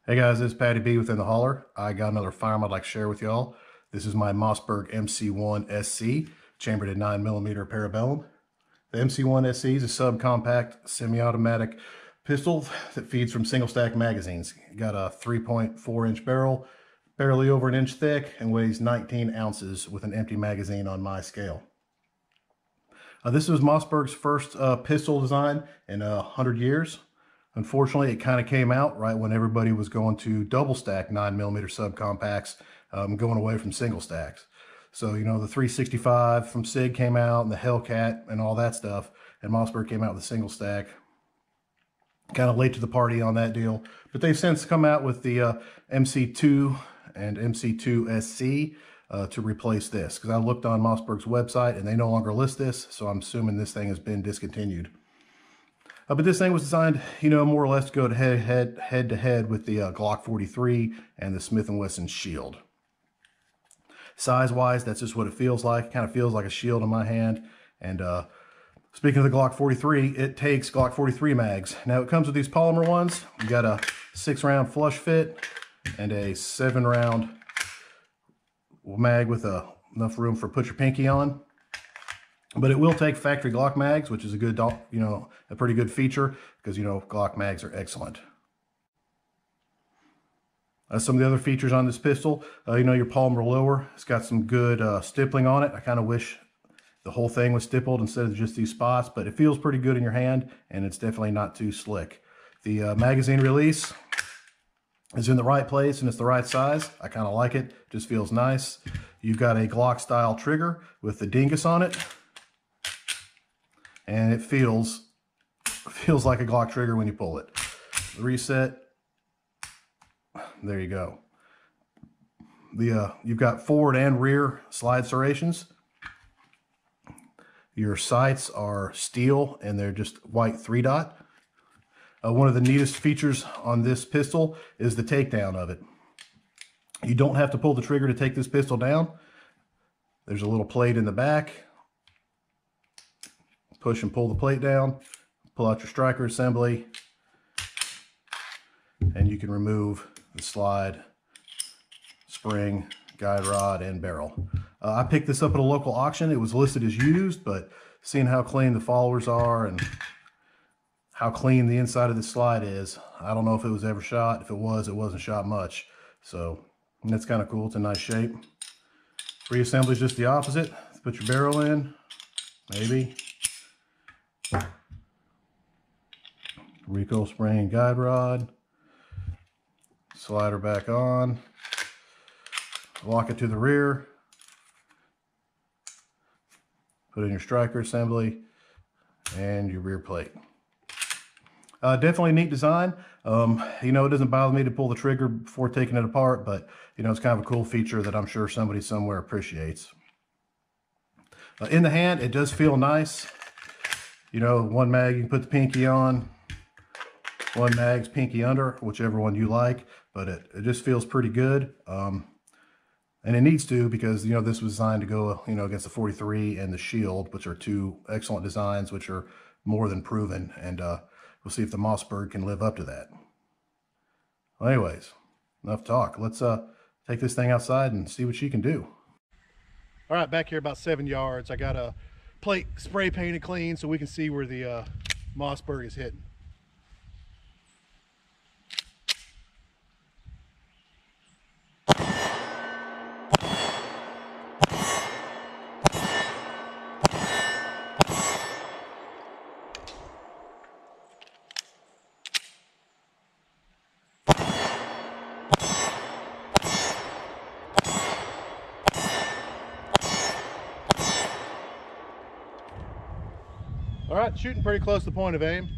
Hey guys, this is Patty B within the Holler. I got another firearm I'd like to share with y'all. This is my Mossberg MC1sc, chambered at 9mm Parabellum. The MC1sc is a subcompact semi-automatic pistol that feeds from single stack magazines. It got a 3.4-inch barrel, barely over an inch thick, and weighs 19 ounces with an empty magazine on my scale. This was Mossberg's first pistol design in 100 years. Unfortunately, it kind of came out right when everybody was going to double stack 9mm subcompacts, going away from single stacks. So, you know, the 365 from SIG came out and the Hellcat and all that stuff, and Mossberg came out with a single stack. Kind of late to the party on that deal, but they've since come out with the MC2 and MC2sc to replace this, because I looked on Mossberg's website and they no longer list this, so I'm assuming this thing has been discontinued. But this thing was designed, you know, more or less to go head to head with the Glock 43 and the Smith & Wesson Shield. Size-wise, that's just what it feels like. It kind of feels like a shield in my hand. And speaking of the Glock 43, it takes Glock 43 mags. Now, it comes with these polymer ones. You got a 6-round flush fit and a 7-round mag with enough room for put your pinky on. But it will take factory Glock mags, which is a good, you know, a pretty good feature, because, you know, Glock mags are excellent. Some of the other features on this pistol, you know, your polymer lower, it's got some good stippling on it. I kind of wish the whole thing was stippled instead of just these spots, but it feels pretty good in your hand, and it's definitely not too slick. The magazine release is in the right place, and it's the right size. I kind of like it. It just feels nice. You've got a Glock style trigger with the dingus on it. And it feels like a Glock trigger when you pull it. Reset. There you go. You've got forward and rear slide serrations. Your sights are steel and they're just white 3-dot. One of the neatest features on this pistol is the takedown of it. You don't have to pull the trigger to take this pistol down. There's a little plate in the back. Push and pull the plate down, pull out your striker assembly, and you can remove the slide, spring, guide rod, and barrel. I picked this up at a local auction. It was listed as used, but seeing how clean the followers are and how clean the inside of the slide is, I don't know if it was ever shot. If it was, it wasn't shot much. So that's kind of cool. It's in nice shape. Reassembly is just the opposite. Put your barrel in, maybe. Recoil spring and guide rod, slider back on, lock it to the rear, put in your striker assembly and your rear plate. Definitely a neat design. You know, it doesn't bother me to pull the trigger before taking it apart, but you know, it's kind of a cool feature that I'm sure somebody somewhere appreciates. In the hand, it does feel nice. You know, one mag you can put the pinky on, one mag's pinky under, whichever one you like, but it just feels pretty good. And it needs to, because, you know, this was designed to go, you know, against the 43 and the Shield, which are two excellent designs, which are more than proven. And we'll see if the Mossberg can live up to that. Well, anyways, enough talk. Let's take this thing outside and see what she can do. All right, back here about 7 yards. I got a plate spray painted clean so we can see where the Mossberg is hitting. All right, shooting pretty close to the point of aim.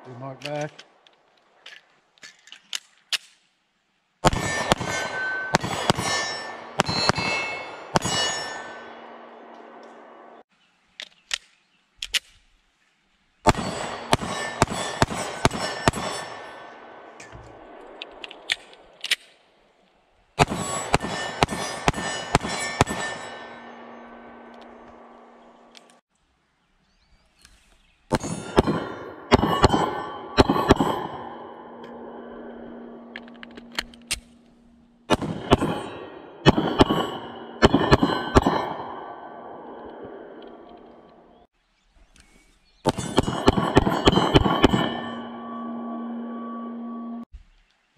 Do mark back.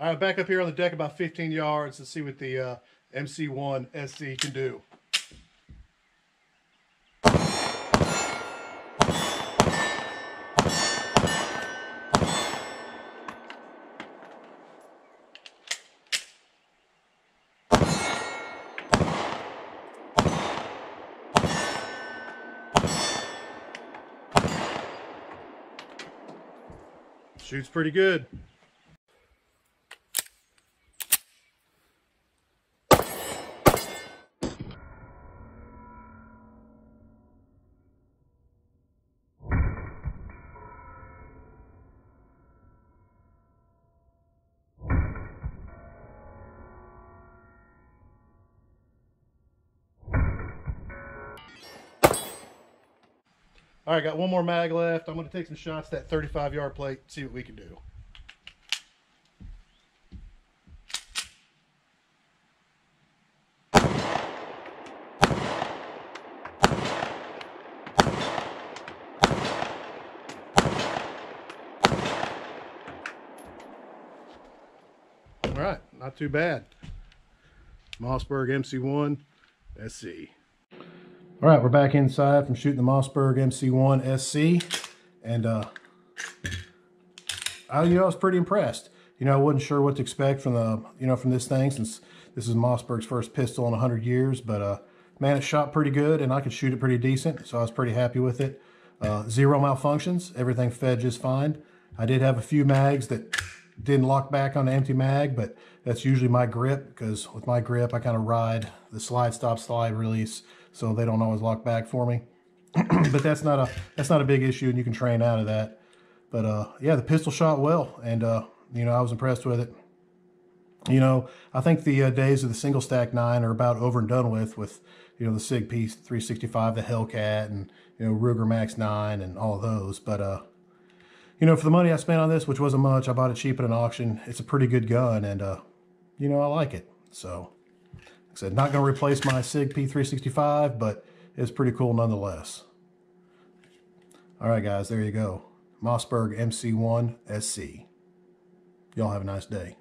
All right, back up here on the deck about 15 yards to see what the MC1sc can do. Shoots pretty good. All right, got one more mag left. I'm going to take some shots at that 35-yard plate, see what we can do. All right, not too bad. Mossberg MC1sc. All right, we're back inside from shooting the Mossberg MC1sc, and I was pretty impressed. I wasn't sure what to expect from the from this thing, since this is Mossberg's first pistol in 100 years. But man, it shot pretty good, and I could shoot it pretty decent, so I was pretty happy with it. Zero malfunctions, everything fed just fine. I did have a few mags that didn't lock back on the empty mag, but that's usually my grip, because with my grip I kind of ride the slide stop slide release, so they don't always lock back for me. But that's not a big issue, and you can train out of that. But yeah, the pistol shot well, and I was impressed with it. I think the days of the single stack 9 are about over and done with the SIG P365, the Hellcat, and Ruger Max 9 and all of those. But for the money I spent on this, which wasn't much, I bought it cheap at an auction. It's a pretty good gun, and I like it. So, like I said, not going to replace my SIG P365, but it's pretty cool nonetheless. All right, guys, there you go. Mossberg MC1sc. Y'all have a nice day.